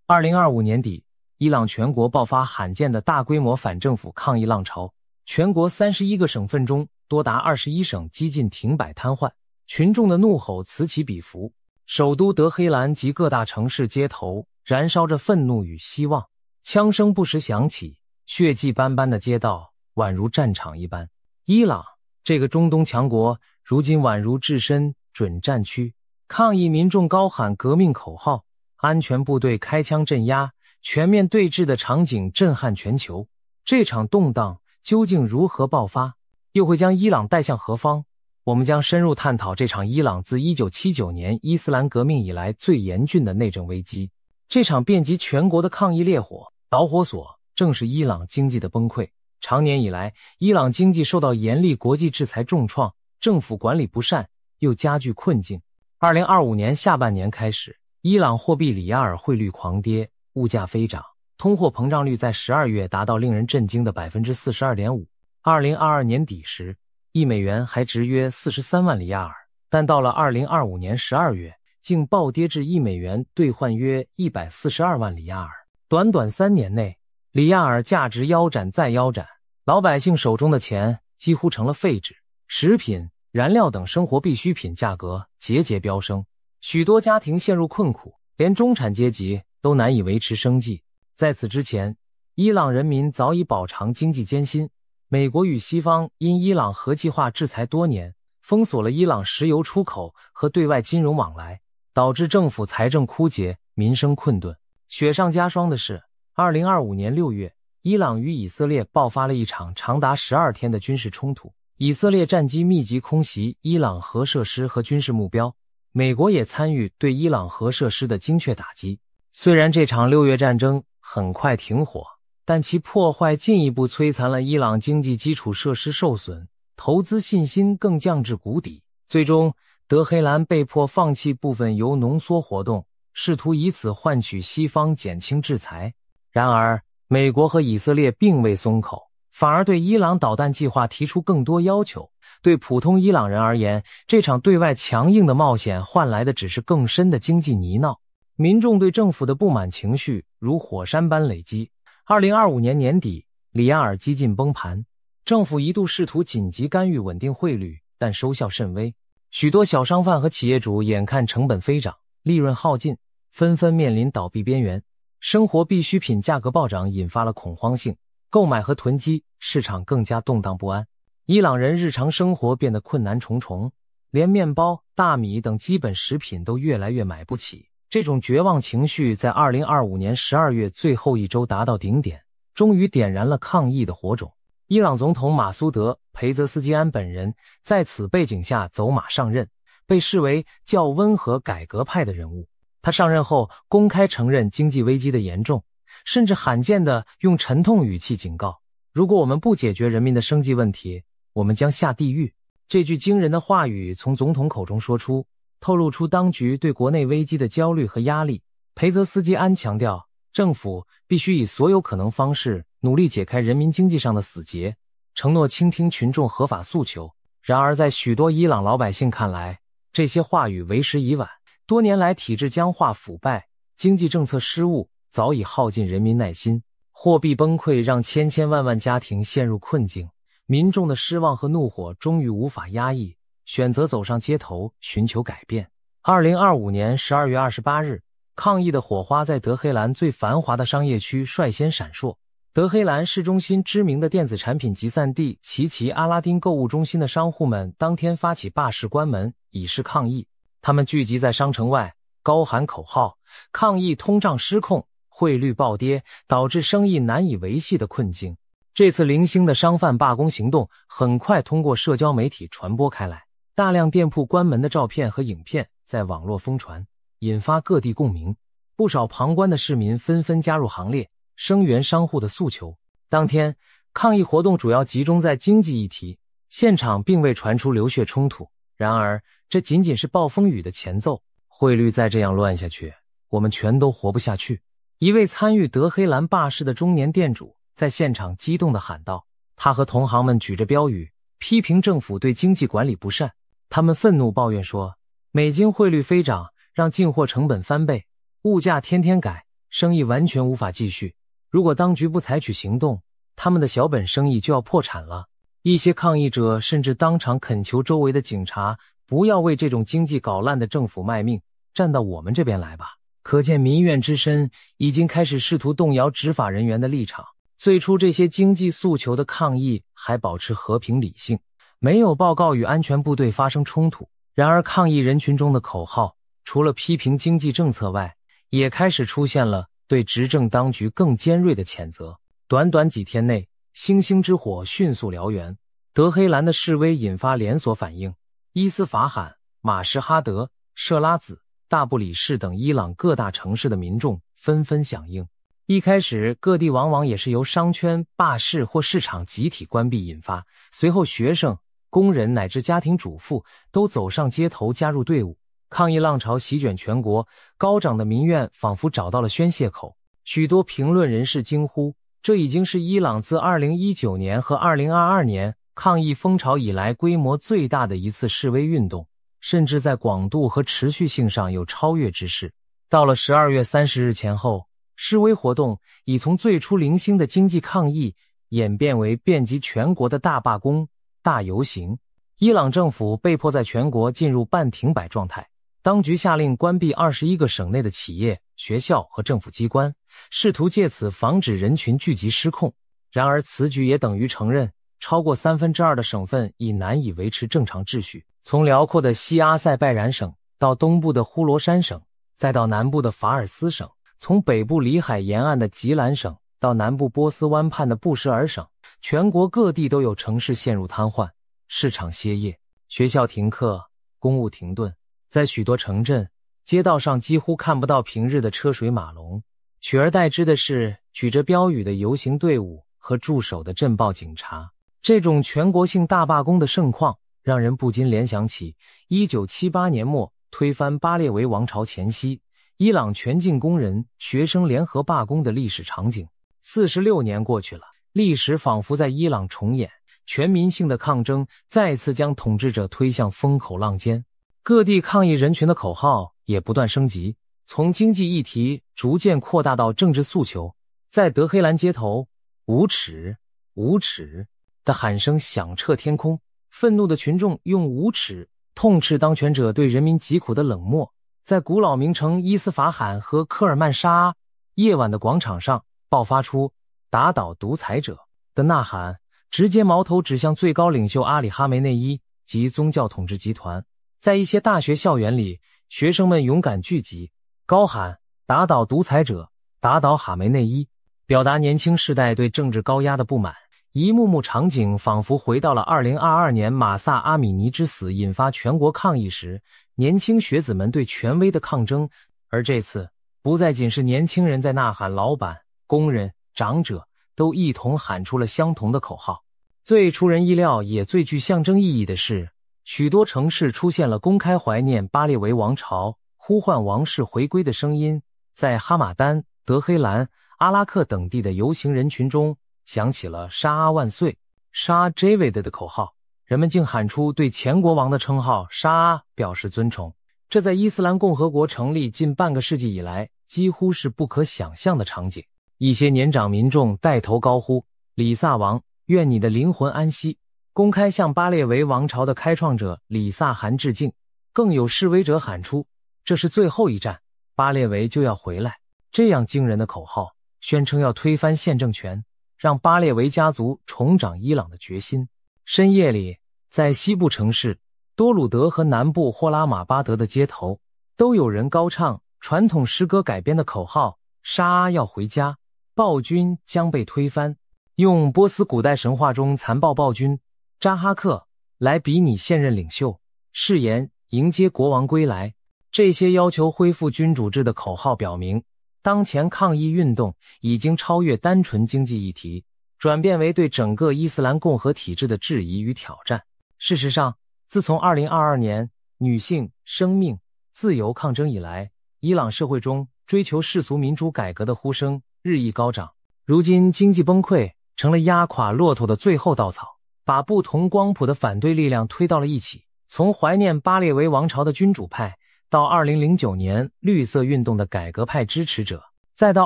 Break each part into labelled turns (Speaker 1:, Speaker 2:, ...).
Speaker 1: 2025年底，伊朗全国爆发罕见的大规模反政府抗议浪潮，全国31个省份中多达21省几近停摆瘫痪，群众的怒吼此起彼伏，首都德黑兰及各大城市街头燃烧着愤怒与希望，枪声不时响起，血迹斑斑的街道宛如战场一般。伊朗这个中东强国如今宛如置身准战区，抗议民众高喊革命口号，安全部队开枪镇压，全面对峙的场景震撼全球。这场动荡究竟如何爆发，又会将伊朗带向何方？我们将深入探讨这场伊朗自1979年伊斯兰革命以来最严峻的内政危机。这场遍及全国的抗议烈火，导火索正是伊朗经济的崩溃。长年以来，伊朗经济受到严厉国际制裁重创，政府管理不善，又加剧困境。2025年下半年开始，伊朗货币里亚尔汇率狂跌，物价飞涨，通货膨胀率在12月达到令人震惊的 42.5%。2022年底时，1美元还值约43万里亚尔，但到了2025年12月，竟暴跌至1美元兑换约142万里亚尔。短短3年内，里亚尔价值腰斩再腰斩，老百姓手中的钱几乎成了废纸，食品、燃料等生活必需品价格节节飙升，许多家庭陷入困苦，连中产阶级都难以维持生计。在此之前，伊朗人民早已饱尝经济艰辛。美国与西方因伊朗核计划制裁多年，封锁了伊朗石油出口和对外金融往来，导致政府财政枯竭，民生困顿。雪上加霜的是，2025年6月，伊朗与以色列爆发了一场长达12天的军事冲突，以色列战机密集空袭伊朗核设施和军事目标，美国也参与对伊朗核设施的精确打击。虽然这场6月战争很快停火，但其破坏进一步摧残了伊朗经济基础设施受损，投资信心更降至谷底。最终，德黑兰被迫放弃部分铀浓缩活动，试图以此换取西方减轻制裁。然而，美国和以色列并未松口，反而对伊朗导弹计划提出更多要求。对普通伊朗人而言，这场对外强硬的冒险换来的只是更深的经济泥淖。民众对政府的不满情绪如火山般累积。2025年年底，里亚尔几近崩盘，政府一度试图紧急干预稳定汇率，但收效甚微。许多小商贩和企业主眼看成本飞涨，利润耗尽，纷纷面临倒闭边缘。生活必需品价格暴涨引发了恐慌性购买和囤积，市场更加动荡不安。伊朗人日常生活变得困难重重，连面包、大米等基本食品都越来越买不起。这种绝望情绪在2025年12月最后一周达到顶点，终于点燃了抗议的火种。伊朗总统马苏德·裴泽斯基安本人在此背景下走马上任，被视为较温和改革派的人物。他上任后公开承认经济危机的严重，甚至罕见地用沉痛语气警告，如果我们不解决人民的生计问题，我们将下地狱。这句惊人的话语从总统口中说出，透露出当局对国内危机的焦虑和压力。裴泽斯基安强调，政府必须以所有可能方式努力解开人民经济上的死结，承诺倾听群众合法诉求。然而在许多伊朗老百姓看来，这些话语为时已晚。多年来体制僵化腐败，经济政策失误早已耗尽人民耐心，货币崩溃让千千万万家庭陷入困境，民众的失望和怒火终于无法压抑，选择走上街头寻求改变。2025年12月28日，抗议的火花在德黑兰最繁华的商业区率先闪烁。德黑兰市中心知名的电子产品集散地齐齐阿拉丁购物中心的商户们当天发起罢市关门，以示抗议。他们聚集在商城外，高喊口号，抗议通胀失控、汇率暴跌导致生意难以维系的困境。这次零星的商贩罢工行动很快通过社交媒体传播开来，大量店铺关门的照片和影片在网络疯传，引发各地共鸣。不少旁观的市民纷纷加入行列，声援商户的诉求。当天，抗议活动主要集中在经济议题，现场并未传出流血冲突。然而，这仅仅是暴风雨的前奏，汇率再这样乱下去，我们全都活不下去。一位参与德黑兰罢市的中年店主在现场激动地喊道，他和同行们举着标语，批评政府对经济管理不善。他们愤怒抱怨说，美金汇率飞涨让进货成本翻倍，物价天天改，生意完全无法继续。如果当局不采取行动，他们的小本生意就要破产了。一些抗议者甚至当场恳求周围的警察不要为这种经济搞烂的政府卖命，站到我们这边来吧。可见民怨之深，已经开始试图动摇执法人员的立场。最初这些经济诉求的抗议还保持和平理性，没有报告与安全部队发生冲突。然而抗议人群中的口号，除了批评经济政策外，也开始出现了对执政当局更尖锐的谴责。短短几天内，星星之火迅速燎原，德黑兰的示威引发连锁反应，伊斯法罕、马什哈德、设拉子、大布里士等伊朗各大城市的民众纷纷响应。一开始各地往往也是由商圈、罢市或市场集体关闭引发，随后学生、工人乃至家庭主妇都走上街头加入队伍。抗议浪潮席卷全国，高涨的民怨仿佛找到了宣泄口。许多评论人士惊呼，这已经是伊朗自2019年和2022年抗议风潮以来规模最大的一次示威运动，甚至在广度和持续性上有超越之势。到了12月30日前后，示威活动已从最初零星的经济抗议演变为遍及全国的大罢工、大游行。伊朗政府被迫在全国进入半停摆状态，当局下令关闭21个省内的企业、学校和政府机关，试图借此防止人群聚集失控。然而此举也等于承认，超过2/3的省份已难以维持正常秩序。从辽阔的西阿塞拜然省到东部的呼罗珊省，再到南部的法尔斯省，从北部里海沿岸的吉兰省到南部波斯湾畔的布什尔省，全国各地都有城市陷入瘫痪，市场歇业，学校停课，公务停顿。在许多城镇，街道上几乎看不到平日的车水马龙，取而代之的是举着标语的游行队伍和驻守的镇暴警察。这种全国性大罢工的盛况，让人不禁联想起1978年末推翻巴列维王朝前夕，伊朗全境工人、学生联合罢工的历史场景。46年过去了，历史仿佛在伊朗重演，全民性的抗争再次将统治者推向风口浪尖。各地抗议人群的口号也不断升级，从经济议题逐渐扩大到政治诉求。在德黑兰街头，无耻，无耻的喊声响彻天空，愤怒的群众用无耻痛斥当权者对人民疾苦的冷漠。在古老名城伊斯法罕和科尔曼沙阿，夜晚的广场上爆发出打倒独裁者的呐喊，直接矛头指向最高领袖阿里哈梅内伊及宗教统治集团。在一些大学校园里，学生们勇敢聚集，高喊打倒独裁者，打倒哈梅内伊，表达年轻世代对政治高压的不满。一幕幕场景仿佛回到了2022年马萨阿米尼之死引发全国抗议时，年轻学子们对权威的抗争。而这次不再仅是年轻人在呐喊，老板、工人、长者都一同喊出了相同的口号。最出人意料也最具象征意义的是，许多城市出现了公开怀念巴列维王朝、呼唤王室回归的声音。在哈马丹、德黑兰、阿拉克等地的游行人群中，响起了沙阿万岁、沙 Javed 的口号，人们竟喊出对前国王的称号沙阿表示尊崇。这在伊斯兰共和国成立近半个世纪以来几乎是不可想象的场景。一些年长民众带头高呼里萨王，愿你的灵魂安息，公开向巴列维王朝的开创者里萨汗致敬。更有示威者喊出这是最后一战，巴列维就要回来。这样惊人的口号宣称要推翻现政权，让巴列维家族重掌伊朗的决心。深夜里，在西部城市多鲁德和南部霍拉马巴德的街头，都有人高唱传统诗歌改编的口号，沙阿要回家，暴君将被推翻，用波斯古代神话中残暴暴君扎哈克来比拟现任领袖，誓言迎接国王归来。这些要求恢复君主制的口号表明，当前抗议运动已经超越单纯经济议题，转变为对整个伊斯兰共和体制的质疑与挑战。事实上，自从2022年女性、生命、自由抗争以来，伊朗社会中追求世俗民主改革的呼声日益高涨。如今经济崩溃成了压垮骆驼的最后稻草，把不同光谱的反对力量推到了一起。从怀念巴列维王朝的君主派，到2009年绿色运动的改革派支持者，再到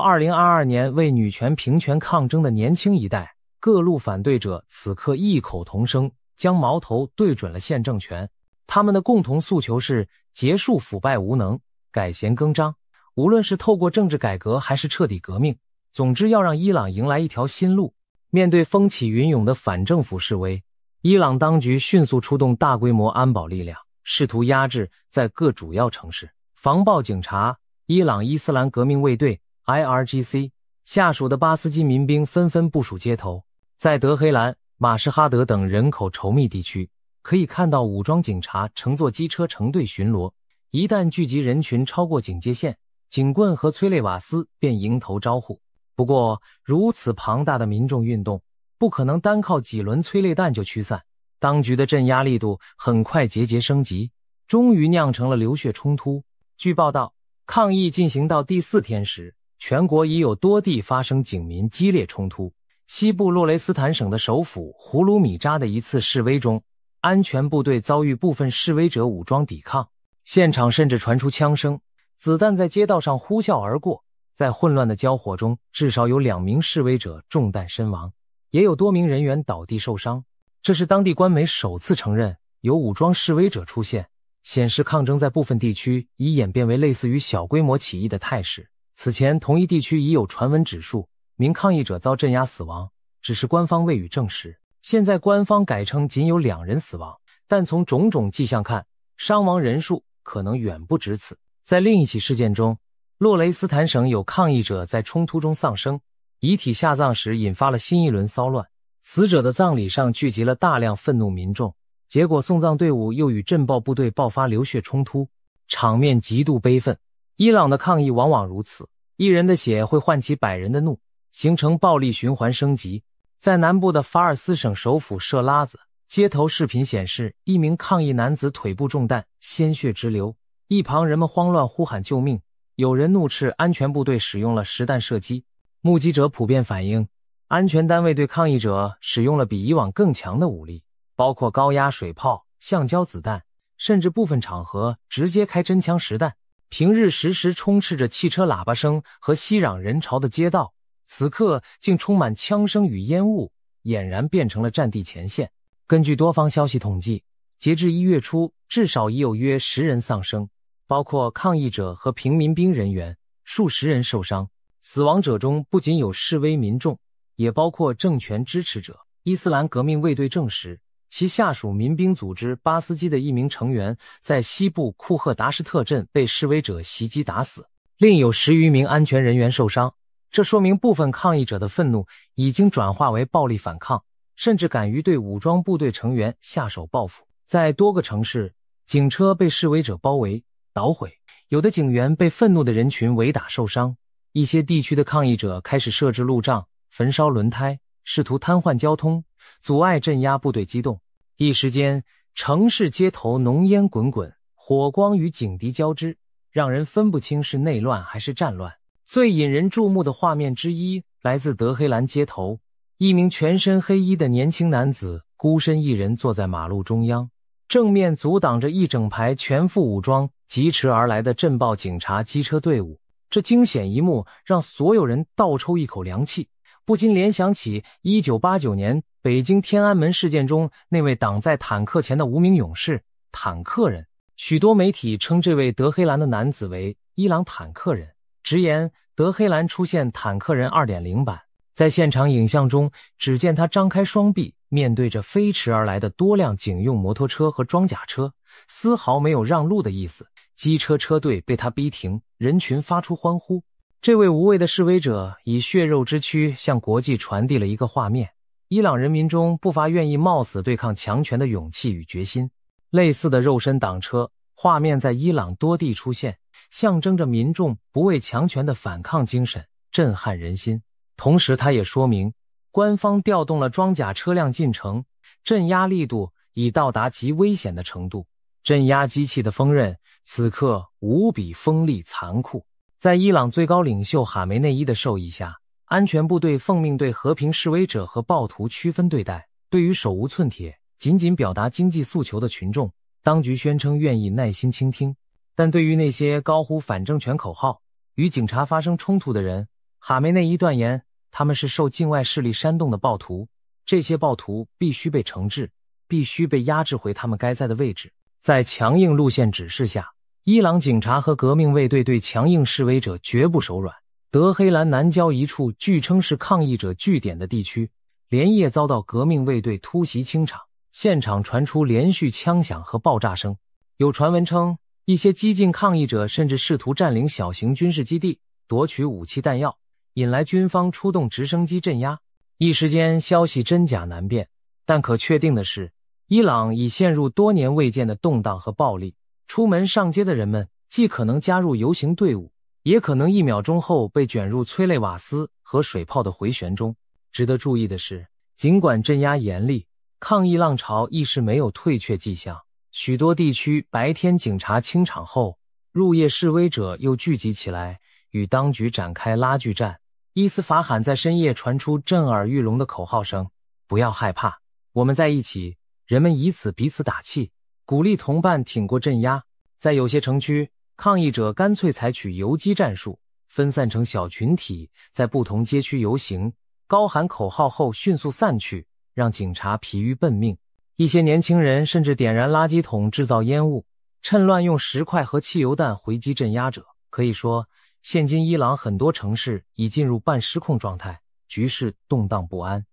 Speaker 1: 2022年为女权平权抗争的年轻一代，各路反对者此刻异口同声，将矛头对准了现政权。他们的共同诉求是结束腐败无能，改弦更张。无论是透过政治改革还是彻底革命，总之要让伊朗迎来一条新路。面对风起云涌的反政府示威，伊朗当局迅速出动大规模安保力量，试图压制在各主要城市。防暴警察、伊朗伊斯兰革命卫队 IRGC 下属的巴斯基民兵纷纷部署街头。在德黑兰、马什哈德等人口稠密地区，可以看到武装警察乘坐机车成队巡逻，一旦聚集人群超过警戒线，警棍和催泪瓦斯便迎头招呼。不过，如此庞大的民众运动，不可能单靠几轮催泪弹就驱散。当局的镇压力度很快节节升级，终于酿成了流血冲突。据报道，抗议进行到第4天时，全国已有多地发生警民激烈冲突。西部洛雷斯坦省的首府胡卢米扎的一次示威中，安全部队遭遇部分示威者武装抵抗，现场甚至传出枪声，子弹在街道上呼啸而过。在混乱的交火中，至少有2名示威者中弹身亡，也有多名人员倒地受伤。这是当地官媒首次承认有武装示威者出现，显示抗争在部分地区已演变为类似于小规模起义的态势。此前同一地区已有传闻指数名抗议者遭镇压死亡，只是官方未予证实。现在官方改称仅有2人死亡，但从种种迹象看，伤亡人数可能远不止此。在另一起事件中，洛雷斯坦省有抗议者在冲突中丧生，遗体下葬时引发了新一轮骚乱，死者的葬礼上聚集了大量愤怒民众，结果送葬队伍又与镇暴部队爆发流血冲突，场面极度悲愤。伊朗的抗议往往如此，一人的血会唤起100人的怒，形成暴力循环升级。在南部的法尔斯省首府设拉子，街头视频显示一名抗议男子腿部中弹，鲜血直流，一旁人们慌乱呼喊救命，有人怒斥安全部队使用了实弹射击。目击者普遍反映，安全单位对抗议者使用了比以往更强的武力，包括高压水炮、橡胶子弹，甚至部分场合直接开真枪实弹。平日时时充斥着汽车喇叭声和熙攘人潮的街道，此刻竟充满枪声与烟雾，俨然变成了战地前线。根据多方消息统计，截至1月初，至少已有约10人丧生，包括抗议者和平民兵人员，数十人受伤。死亡者中不仅有示威民众，也包括政权支持者。伊斯兰革命卫队证实，其下属民兵组织巴斯基的一名成员在西部库赫达什特镇被示威者袭击打死，另有10余名安全人员受伤。这说明部分抗议者的愤怒已经转化为暴力反抗，甚至敢于对武装部队成员下手报复。在多个城市，警车被示威者包围、捣毁，有的警员被愤怒的人群围打受伤。一些地区的抗议者开始设置路障、焚烧轮胎，试图瘫痪交通，阻碍镇压部队机动。一时间，城市街头浓烟滚滚，火光与警笛交织，让人分不清是内乱还是战乱。最引人注目的画面之一来自德黑兰街头，一名全身黑衣的年轻男子孤身一人坐在马路中央，正面阻挡着一整排全副武装疾驰而来的镇暴警察机车队伍。这惊险一幕让所有人倒抽一口凉气，不禁联想起1989年北京天安门事件中那位挡在坦克前的无名勇士坦克人。许多媒体称这位德黑兰的男子为伊朗坦克人，直言德黑兰出现坦克人 2.0 版。在现场影像中，只见他张开双臂，面对着飞驰而来的多辆警用摩托车和装甲车，丝毫没有让路的意思。机车车队被他逼停，人群发出欢呼。这位无畏的示威者以血肉之躯向国际传递了一个画面：伊朗人民中不乏愿意冒死对抗强权的勇气与决心。类似的肉身挡车画面在伊朗多地出现，象征着民众不畏强权的反抗精神，震撼人心。同时它也说明，官方调动了装甲车辆进城，镇压力度已到达极危险的程度。镇压机器的锋刃此刻无比锋利残酷。在伊朗最高领袖哈梅内伊的授意下，安全部队奉命对和平示威者和暴徒区分对待。对于手无寸铁、仅仅表达经济诉求的群众，当局宣称愿意耐心倾听，但对于那些高呼反政权口号、与警察发生冲突的人，哈梅内伊断言他们是受境外势力煽动的暴徒，这些暴徒必须被惩治，必须被压制回他们该在的位置。在强硬路线指示下，伊朗警察和革命卫队对强硬示威者绝不手软。德黑兰南郊一处据称是抗议者据点的地区，连夜遭到革命卫队突袭清场，现场传出连续枪响和爆炸声。有传闻称，一些激进抗议者甚至试图占领小型军事基地，夺取武器弹药，引来军方出动直升机镇压。一时间消息真假难辨，但可确定的是，伊朗已陷入多年未见的动荡和暴力。出门上街的人们既可能加入游行队伍，也可能1秒钟后被卷入催泪瓦斯和水炮的回旋中。值得注意的是，尽管镇压严厉，抗议浪潮一时没有退却迹象。许多地区白天警察清场后，入夜示威者又聚集起来，与当局展开拉锯战。伊斯法罕在深夜传出震耳欲聋的口号声：不要害怕，我们在一起。人们以此彼此打气，鼓励同伴挺过镇压。在有些城区，抗议者干脆采取游击战术，分散成小群体，在不同街区游行，高喊口号后迅速散去，让警察疲于奔命。一些年轻人甚至点燃垃圾桶制造烟雾，趁乱用石块和汽油弹回击镇压者。可以说，现今伊朗很多城市已进入半失控状态，局势动荡不安。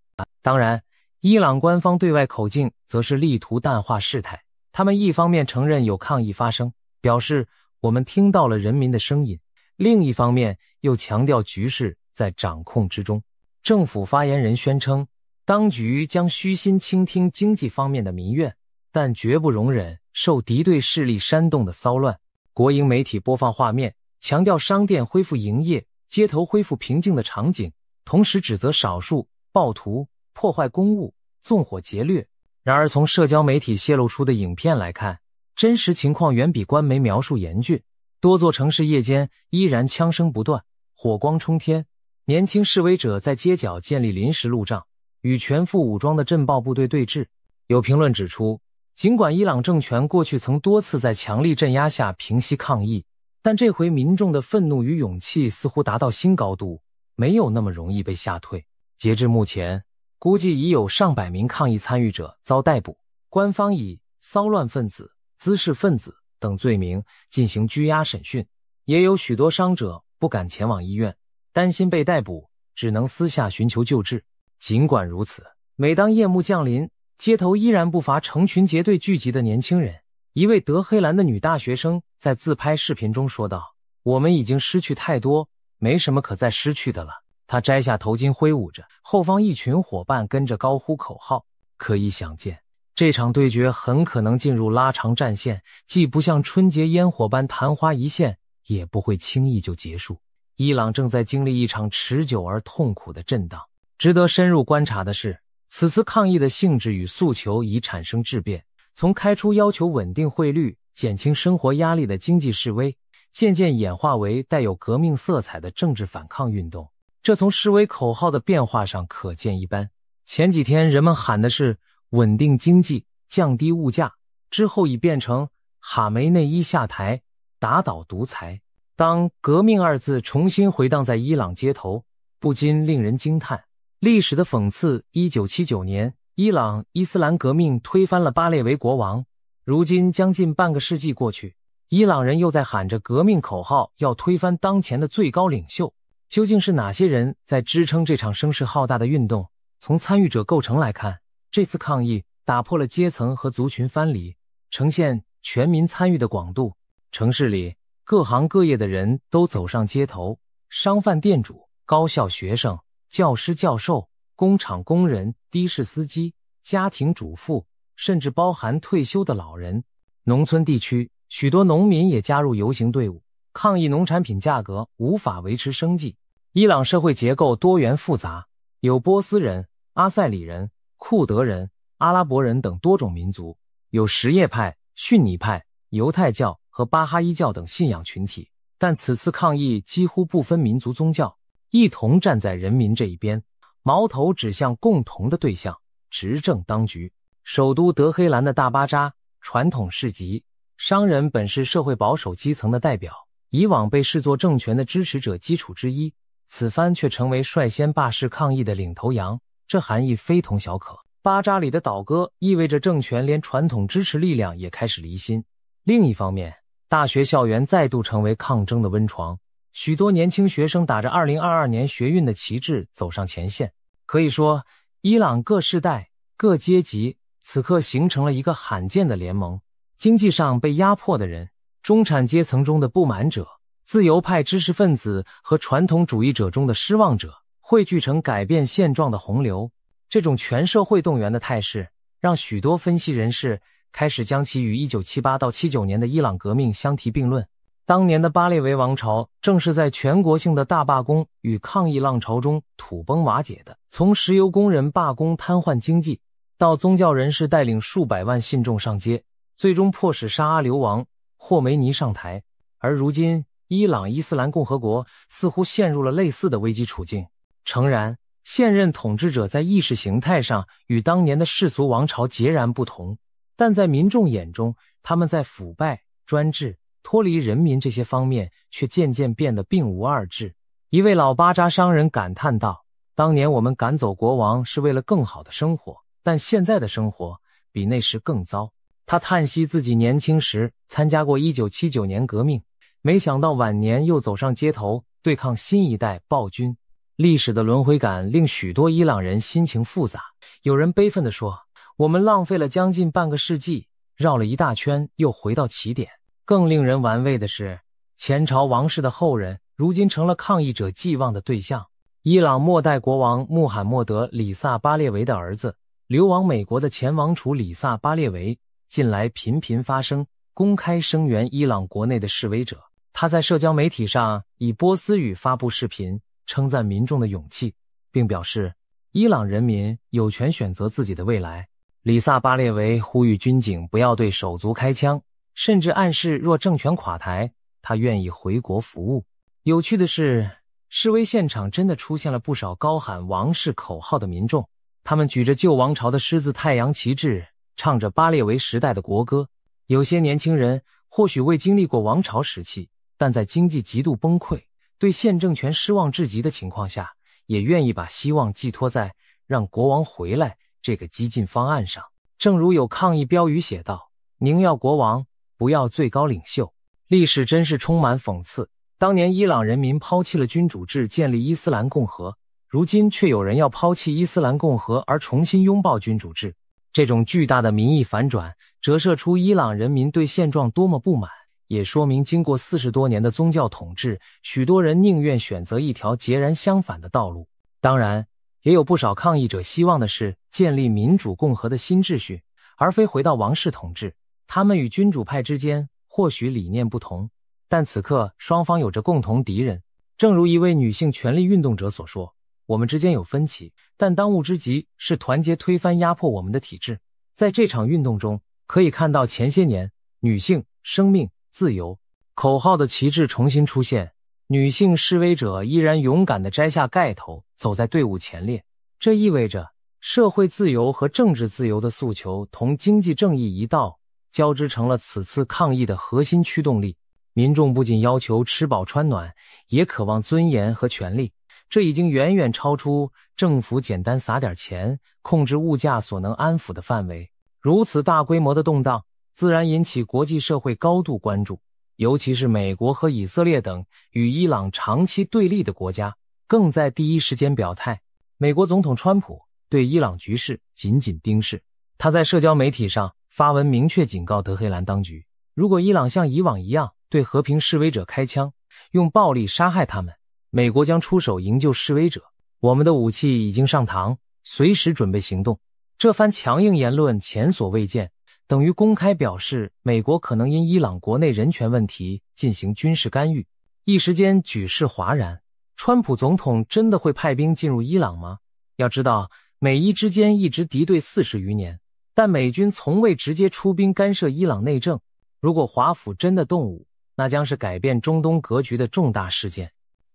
Speaker 1: 当然，伊朗官方对外口径则是力图淡化事态，他们一方面承认有抗议发生，表示我们听到了人民的声音，另一方面又强调局势在掌控之中。政府发言人宣称，当局将虚心倾听经济方面的民怨，但绝不容忍受敌对势力煽动的骚乱。国营媒体播放画面，强调商店恢复营业，街头恢复平静的场景，同时指责少数暴徒破坏公物，纵火劫掠。然而从社交媒体泄露出的影片来看，真实情况远比官媒描述严峻。多座城市夜间依然枪声不断，火光冲天，年轻示威者在街角建立临时路障，与全副武装的镇暴部队对峙。有评论指出，尽管伊朗政权过去曾多次在强力镇压下平息抗议，但这回民众的愤怒与勇气似乎达到新高度，没有那么容易被吓退。截至目前，估计已有上百名抗议参与者遭逮捕，官方以骚乱分子、滋事分子等罪名进行拘押审讯。也有许多伤者不敢前往医院，担心被逮捕，只能私下寻求救治。尽管如此，每当夜幕降临，街头依然不乏成群结队聚集的年轻人。一位德黑兰的女大学生在自拍视频中说道：我们已经失去太多，没什么可再失去的了。她摘下头巾挥舞着，后方一群伙伴跟着高呼口号。可以想见，这场对决很可能进入拉长战线，既不像春节烟火般昙花一现，也不会轻易就结束。伊朗正在经历一场持久而痛苦的震荡。值得深入观察的是，此次抗议的性质与诉求已产生质变，从开出要求稳定汇率、减轻生活压力的经济示威，渐渐演化为带有革命色彩的政治反抗运动。这从示威口号的变化上可见一斑。前几天人们喊的是稳定经济、降低物价，之后已变成哈梅内伊下台、打倒独裁。当革命二字重新回荡在伊朗街头，不禁令人惊叹。历史的讽刺，1979年，伊朗伊斯兰革命推翻了巴列维国王。如今将近半个世纪过去，伊朗人又在喊着革命口号，要推翻当前的最高领袖。究竟是哪些人在支撑这场声势浩大的运动？从参与者构成来看，这次抗议打破了阶层和族群藩篱，呈现全民参与的广度。城市里各行各业的人都走上街头，商贩店主、高校学生、教师教授、工厂工人、的士司机、家庭主妇，甚至包含退休的老人。农村地区，许多农民也加入游行队伍，抗议农产品价格无法维持生计。伊朗社会结构多元复杂，有波斯人、阿塞里人、库德人、阿拉伯人等多种民族，有什叶派、逊尼派、犹太教和巴哈伊教等信仰群体。但此次抗议几乎不分民族宗教，一同站在人民这一边，矛头指向共同的对象——执政当局。首都德黑兰的大巴扎，传统市集，商人本是社会保守基层的代表，以往被视作政权的支持者基础之一，此番却成为率先罢市抗议的领头羊，这含义非同小可。巴扎里的倒戈意味着政权连传统支持力量也开始离心。另一方面，大学校园再度成为抗争的温床，许多年轻学生打着2022年学运的旗帜走上前线。可以说，伊朗各世代、各阶级此刻形成了一个罕见的联盟。经济上被压迫的人，中产阶层中的不满者，自由派知识分子和传统主义者中的失望者，汇聚成改变现状的洪流。这种全社会动员的态势，让许多分析人士开始将其与1978到79年的伊朗革命相提并论。当年的巴列维王朝正是在全国性的大罢工与抗议浪潮中土崩瓦解的。从石油工人罢工瘫痪经济，到宗教人士带领数百万信众上街，最终迫使沙阿流亡霍梅尼上台。而如今，伊朗伊斯兰共和国似乎陷入了类似的危机处境。诚然，现任统治者在意识形态上与当年的世俗王朝截然不同，但在民众眼中，他们在腐败、专制、脱离人民这些方面却渐渐变得并无二致。一位老巴扎商人感叹道：当年我们赶走国王是为了更好的生活，但现在的生活比那时更糟。他叹息自己年轻时参加过1979年革命，没想到晚年又走上街头对抗新一代暴君。历史的轮回感令许多伊朗人心情复杂，有人悲愤地说，我们浪费了将近半个世纪，绕了一大圈又回到起点。更令人玩味的是，前朝王室的后人如今成了抗议者寄望的对象。伊朗末代国王穆罕默德·里萨巴列维的儿子，流亡美国的前王储里萨巴列维，近来频频发声，公开声援伊朗国内的示威者。他在社交媒体上以波斯语发布视频，称赞民众的勇气，并表示伊朗人民有权选择自己的未来。里萨巴列维呼吁军警不要对手足开枪，甚至暗示若政权垮台，他愿意回国服务。有趣的是，示威现场真的出现了不少高喊王室口号的民众，他们举着旧王朝的狮子太阳旗帜，唱着巴列维时代的国歌。有些年轻人或许未经历过王朝时期，但在经济极度崩溃，对现政权失望至极的情况下，也愿意把希望寄托在让国王回来这个激进方案上。正如有抗议标语写道：宁要国王，不要最高领袖。历史真是充满讽刺，当年伊朗人民抛弃了君主制，建立伊斯兰共和，如今却有人要抛弃伊斯兰共和而重新拥抱君主制。这种巨大的民意反转折射出伊朗人民对现状多么不满，也说明经过40多年的宗教统治，许多人宁愿选择一条截然相反的道路。当然，也有不少抗议者希望的是建立民主共和的新秩序，而非回到王室统治。他们与君主派之间或许理念不同，但此刻双方有着共同敌人。正如一位女性权利运动者所说，我们之间有分歧，但当务之急是团结推翻压迫我们的体制。在这场运动中，可以看到前些年女性、生命、自由口号的旗帜重新出现，女性示威者依然勇敢地摘下盖头，走在队伍前列。这意味着社会自由和政治自由的诉求同经济正义一道，交织成了此次抗议的核心驱动力。民众不仅要求吃饱穿暖，也渴望尊严和权利，这已经远远超出政府简单撒点钱控制物价所能安抚的范围。如此大规模的动荡自然引起国际社会高度关注，尤其是美国和以色列等与伊朗长期对立的国家更在第一时间表态。美国总统川普对伊朗局势紧紧盯视，他在社交媒体上发文明确警告德黑兰当局，如果伊朗像以往一样对和平示威者开枪，用暴力杀害他们，美国将出手营救示威者。我们的武器已经上膛，随时准备行动。这番强硬言论前所未见，等于公开表示美国可能因伊朗国内人权问题进行军事干预。一时间举世哗然，川普总统真的会派兵进入伊朗吗？要知道，美伊之间一直敌对40余年，但美军从未直接出兵干涉伊朗内政。如果华府真的动武，那将是改变中东格局的重大事件。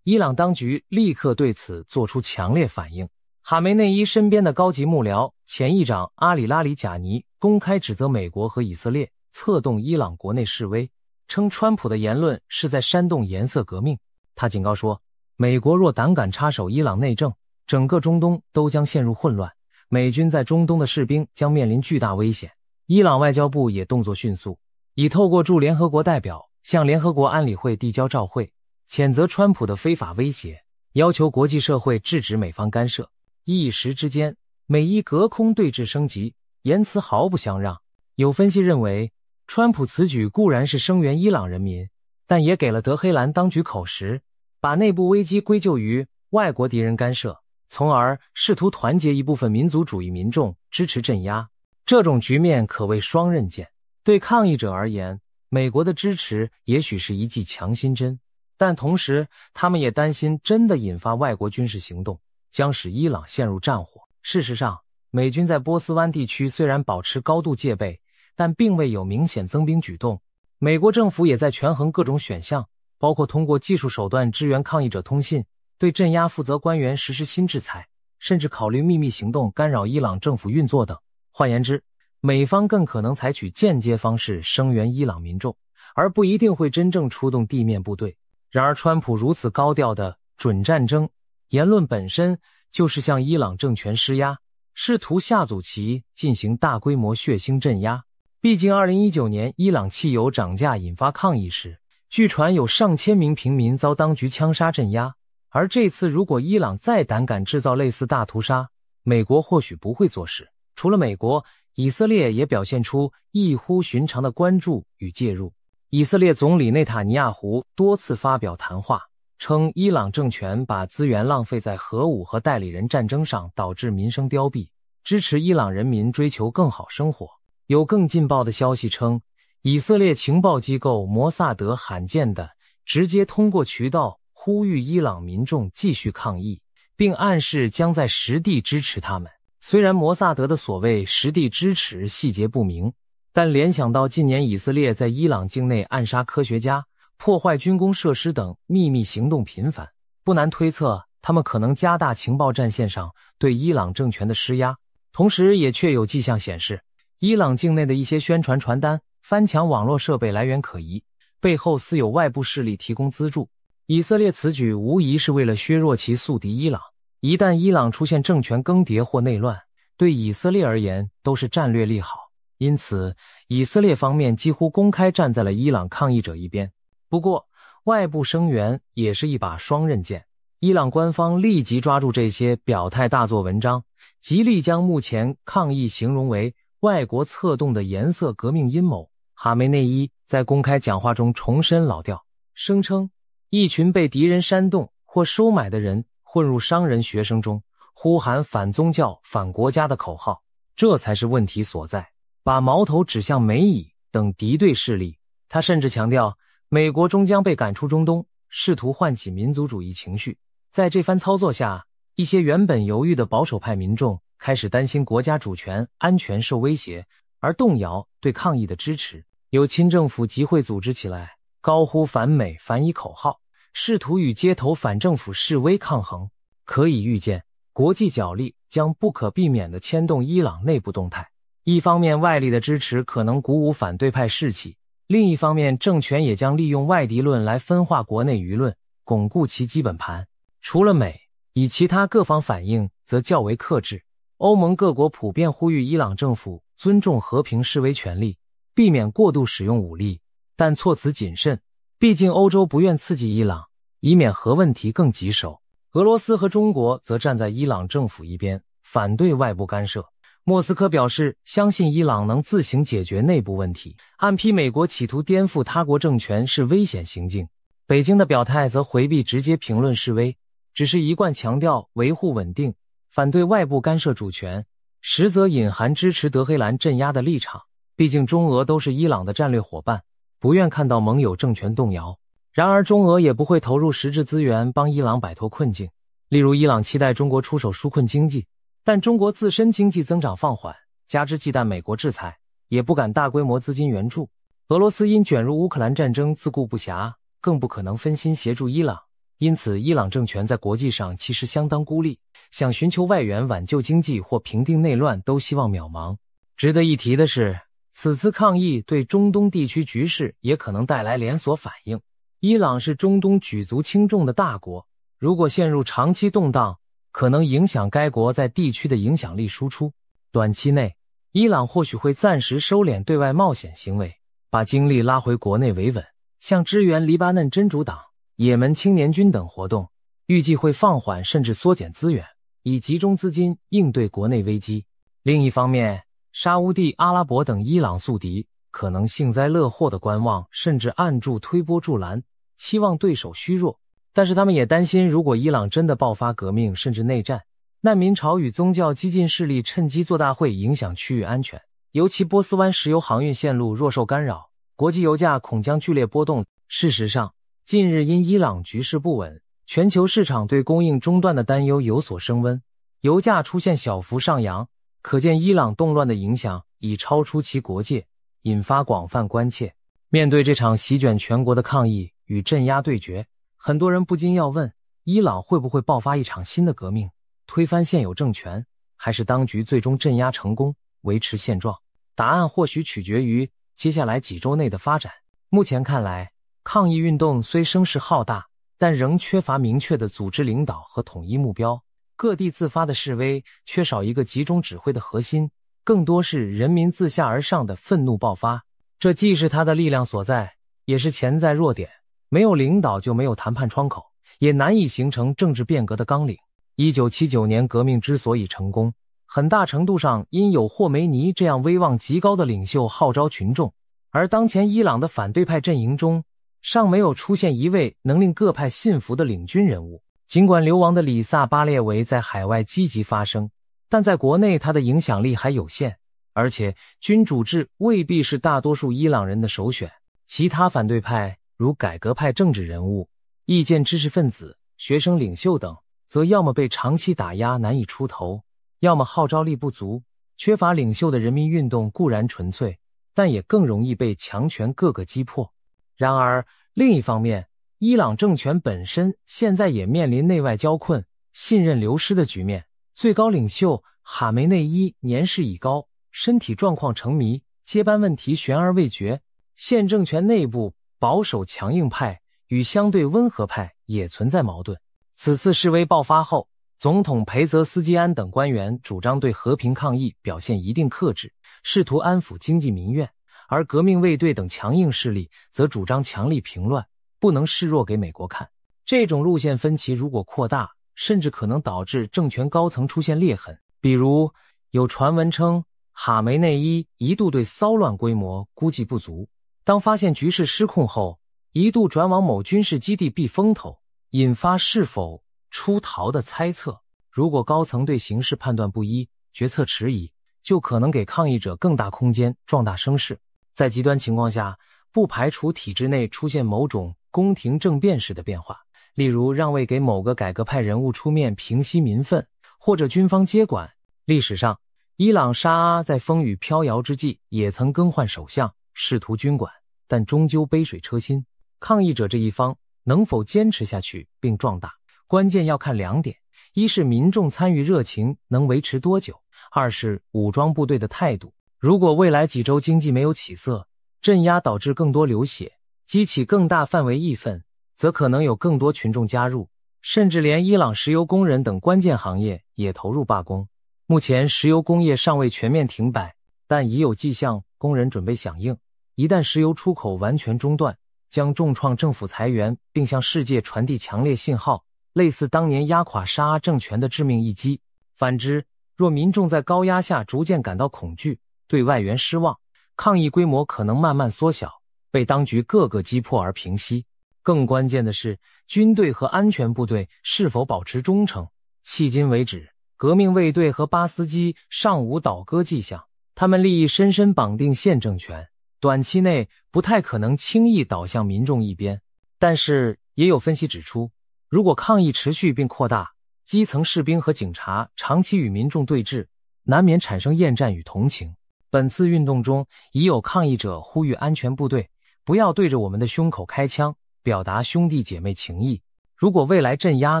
Speaker 1: 伊朗当局立刻对此做出强烈反应。哈梅内伊身边的高级幕僚前议长阿里拉里贾尼公开指责美国和以色列策动伊朗国内示威，称川普的言论是在煽动颜色革命。他警告说，美国若胆敢插手伊朗内政，整个中东都将陷入混乱，美军在中东的士兵将面临巨大危险。伊朗外交部也动作迅速，已透过驻联合国代表向联合国安理会递交照会，谴责川普的非法威胁，要求国际社会制止美方干涉。一时之间，美伊隔空对峙升级，言辞毫不相让。有分析认为，川普此举固然是声援伊朗人民，但也给了德黑兰当局口实，把内部危机归咎于外国敌人干涉，从而试图团结一部分民族主义民众支持镇压。这种局面可谓双刃剑。对抗议者而言，美国的支持也许是一剂强心针，但同时他们也担心真的引发外国军事行动，将使伊朗陷入战火。事实上，美军在波斯湾地区虽然保持高度戒备，但并未有明显增兵举动。美国政府也在权衡各种选项，包括通过技术手段支援抗议者通信，对镇压负责官员实施新制裁，甚至考虑秘密行动干扰伊朗政府运作等。换言之，美方更可能采取间接方式声援伊朗民众，而不一定会真正出动地面部队。然而川普如此高调的准战争言论本身就是向伊朗政权施压，试图下阻其进行大规模血腥镇压。毕竟2019年伊朗汽油涨价引发抗议时，据传有上千名平民遭当局枪杀镇压，而这次如果伊朗再胆敢制造类似大屠杀，美国或许不会坐视。除了美国，以色列也表现出异乎寻常的关注与介入。以色列总理内塔尼亚胡多次发表谈话，称伊朗政权把资源浪费在核武和代理人战争上，导致民生凋敝，支持伊朗人民追求更好生活。有更劲爆的消息称，以色列情报机构摩萨德罕见地直接通过渠道呼吁伊朗民众继续抗议，并暗示将在实地支持他们。虽然摩萨德的所谓实地支持细节不明，但联想到近年以色列在伊朗境内暗杀科学家、破坏军工设施等秘密行动频繁，不难推测他们可能加大情报战线上对伊朗政权的施压。同时也确有迹象显示，伊朗境内的一些宣传传单、翻墙网络设备来源可疑，背后似有外部势力提供资助。以色列此举无疑是为了削弱其宿敌伊朗。一旦伊朗出现政权更迭或内乱，对以色列而言都是战略利好。因此，以色列方面几乎公开站在了伊朗抗议者一边。不过，外部声援也是一把双刃剑。伊朗官方立即抓住这些表态大做文章，极力将目前抗议形容为外国策动的颜色革命阴谋。哈梅内伊在公开讲话中重申老调，声称一群被敌人煽动或收买的人混入商人学生中，呼喊反宗教、反国家的口号，这才是问题所在，把矛头指向美以等敌对势力。他甚至强调，美国终将被赶出中东，试图唤起民族主义情绪。在这番操作下，一些原本犹豫的保守派民众开始担心国家主权、安全受威胁，而动摇对抗议的支持。有亲政府集会组织起来，高呼反美反以口号，试图与街头反政府示威抗衡。可以预见，国际角力将不可避免地牵动伊朗内部动态。一方面，外力的支持可能鼓舞反对派士气，另一方面，政权也将利用外敌论来分化国内舆论，巩固其基本盘。除了美，以其他各方反应则较为克制。欧盟各国普遍呼吁伊朗政府尊重和平示威权利，避免过度使用武力，但措辞谨慎，毕竟欧洲不愿刺激伊朗，以免核问题更棘手。俄罗斯和中国则站在伊朗政府一边，反对外部干涉。莫斯科表示相信伊朗能自行解决内部问题，暗批美国企图颠覆他国政权是危险行径。北京的表态则回避直接评论示威，只是一贯强调维护稳定，反对外部干涉主权，实则隐含支持德黑兰镇压的立场。毕竟中俄都是伊朗的战略伙伴，不愿看到盟友政权动摇。然而中俄也不会投入实质资源帮伊朗摆脱困境。例如伊朗期待中国出手纾困经济，但中国自身经济增长放缓，加之忌惮美国制裁，也不敢大规模资金援助。俄罗斯因卷入乌克兰战争自顾不暇，更不可能分心协助伊朗。因此伊朗政权在国际上其实相当孤立，想寻求外援挽救经济或平定内乱都希望渺茫。值得一提的是，此次抗议对中东地区局势也可能带来连锁反应。伊朗是中东举足轻重的大国，如果陷入长期动荡，可能影响该国在地区的影响力输出。短期内，伊朗或许会暂时收敛对外冒险行为，把精力拉回国内维稳，像支援黎巴嫩真主党、也门青年军等活动，预计会放缓甚至缩减资源，以集中资金应对国内危机。另一方面，沙乌地阿拉伯等伊朗宿敌可能幸灾乐祸地观望，甚至暗中推波助澜，期望对手虚弱。但是他们也担心，如果伊朗真的爆发革命甚至内战，难民潮与宗教激进势力趁机做大会，影响区域安全。尤其波斯湾石油航运线路若受干扰，国际油价恐将剧烈波动。事实上，近日因伊朗局势不稳，全球市场对供应中断的担忧有所升温，油价出现小幅上扬，可见伊朗动乱的影响已超出其国界，引发广泛关切。面对这场席卷全国的抗议与镇压对决，很多人不禁要问，伊朗会不会爆发一场新的革命，推翻现有政权，还是当局最终镇压成功，维持现状？答案或许取决于接下来几周内的发展。目前看来，抗议运动虽声势浩大，但仍缺乏明确的组织领导和统一目标。各地自发的示威缺少一个集中指挥的核心，更多是人民自下而上的愤怒爆发。这既是它的力量所在，也是潜在弱点。没有领导就没有谈判窗口，也难以形成政治变革的纲领。1979年革命之所以成功，很大程度上因有霍梅尼这样威望极高的领袖号召群众，而当前伊朗的反对派阵营中尚没有出现一位能令各派信服的领军人物。尽管流亡的里萨巴列维在海外积极发声，但在国内他的影响力还有限，而且君主制未必是大多数伊朗人的首选。其他反对派如改革派政治人物、意见知识分子、学生领袖等，则要么被长期打压难以出头，要么号召力不足。缺乏领袖的人民运动固然纯粹，但也更容易被强权各个击破。然而另一方面，伊朗政权本身现在也面临内外交困、信任流失的局面。最高领袖哈梅内伊年事已高，身体状况成谜，接班问题悬而未决。现政权内部保守强硬派与相对温和派也存在矛盾。此次示威爆发后，总统裴泽斯基安等官员主张对和平抗议表现一定克制，试图安抚经济民怨，而革命卫队等强硬势力则主张强力平乱，不能示弱给美国看。这种路线分歧如果扩大，甚至可能导致政权高层出现裂痕。比如，有传闻称哈梅内伊一度对骚乱规模估计不足，当发现局势失控后，一度转往某军事基地避风头，引发是否出逃的猜测。如果高层对形势判断不一，决策迟疑，就可能给抗议者更大空间壮大声势。在极端情况下，不排除体制内出现某种宫廷政变式的变化，例如让位给某个改革派人物出面平息民愤，或者军方接管。历史上，伊朗沙阿在风雨飘摇之际也曾更换首相，试图军管，但终究杯水车薪。抗议者这一方能否坚持下去并壮大，关键要看两点：一是民众参与热情能维持多久，二是武装部队的态度。如果未来几周经济没有起色，镇压导致更多流血，激起更大范围义愤，则可能有更多群众加入，甚至连伊朗石油工人等关键行业也投入罢工。目前石油工业尚未全面停摆，但已有迹象工人准备响应。一旦石油出口完全中断，将重创政府裁员，并向世界传递强烈信号，类似当年压垮沙阿政权的致命一击。反之，若民众在高压下逐渐感到恐惧，对外援失望，抗议规模可能慢慢缩小，被当局各个击破而平息。更关键的是，军队和安全部队是否保持忠诚。迄今为止，革命卫队和巴斯基尚无倒戈迹象，他们利益深深绑定现政权，短期内不太可能轻易倒向民众一边。但是也有分析指出，如果抗议持续并扩大，基层士兵和警察长期与民众对峙，难免产生厌战与同情。本次运动中已有抗议者呼吁安全部队不要对着我们的胸口开枪，表达兄弟姐妹情谊。如果未来镇压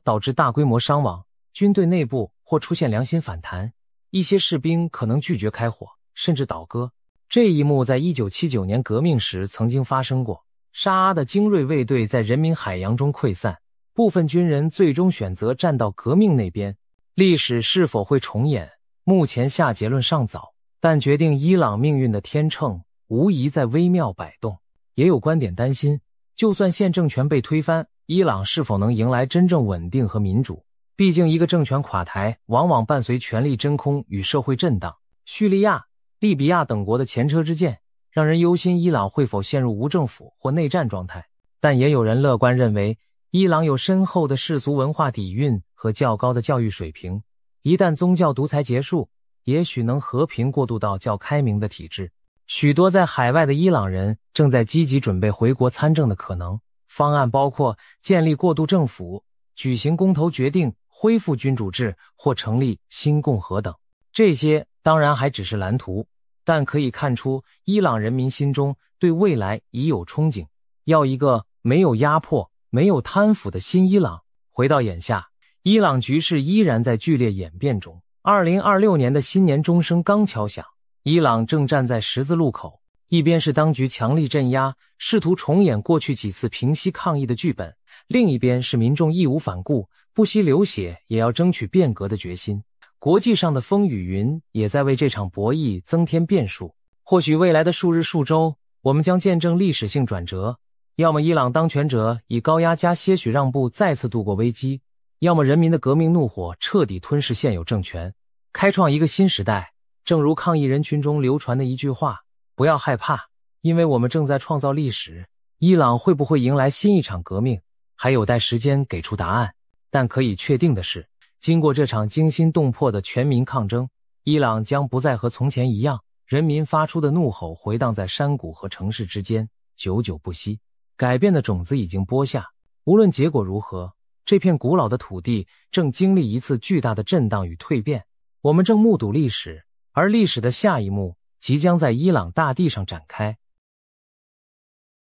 Speaker 1: 导致大规模伤亡，军队内部或出现良心反弹，一些士兵可能拒绝开火，甚至倒戈。这一幕在1979年革命时曾经发生过，沙阿的精锐卫队在人民海洋中溃散，部分军人最终选择站到革命那边。历史是否会重演，目前下结论尚早，但决定伊朗命运的天秤无疑在微妙摆动。也有观点担心，就算现政权被推翻，伊朗是否能迎来真正稳定和民主？毕竟一个政权垮台往往伴随权力真空与社会震荡。叙利亚、利比亚等国的前车之鉴，让人忧心伊朗会否陷入无政府或内战状态。但也有人乐观认为，伊朗有深厚的世俗文化底蕴和较高的教育水平，一旦宗教独裁结束，也许能和平过渡到较开明的体制。许多在海外的伊朗人正在积极准备回国参政的可能，方案包括建立过渡政府、举行公投决定恢复君主制或成立新共和等。这些当然还只是蓝图，但可以看出伊朗人民心中对未来已有憧憬，要一个没有压迫、没有贪腐的新伊朗。回到眼下，伊朗局势依然在剧烈演变中。2026年的新年钟声刚敲响，伊朗正站在十字路口，一边是当局强力镇压，试图重演过去几次平息抗议的剧本，另一边是民众义无反顾，不惜流血也要争取变革的决心。国际上的风雨云也在为这场博弈增添变数。或许未来的数日数周，我们将见证历史性转折，要么伊朗当权者以高压加些许让步再次度过危机，要么人民的革命怒火彻底吞噬现有政权，开创一个新时代。正如抗议人群中流传的一句话，不要害怕，因为我们正在创造历史。伊朗会不会迎来新一场革命，还有待时间给出答案。但可以确定的是，经过这场惊心动魄的全民抗争，伊朗将不再和从前一样，人民发出的怒吼回荡在山谷和城市之间，久久不息。改变的种子已经播下，无论结果如何，这片古老的土地正经历一次巨大的震荡与蜕变。我们正目睹历史，而历史的下一幕即将在伊朗大地上展开。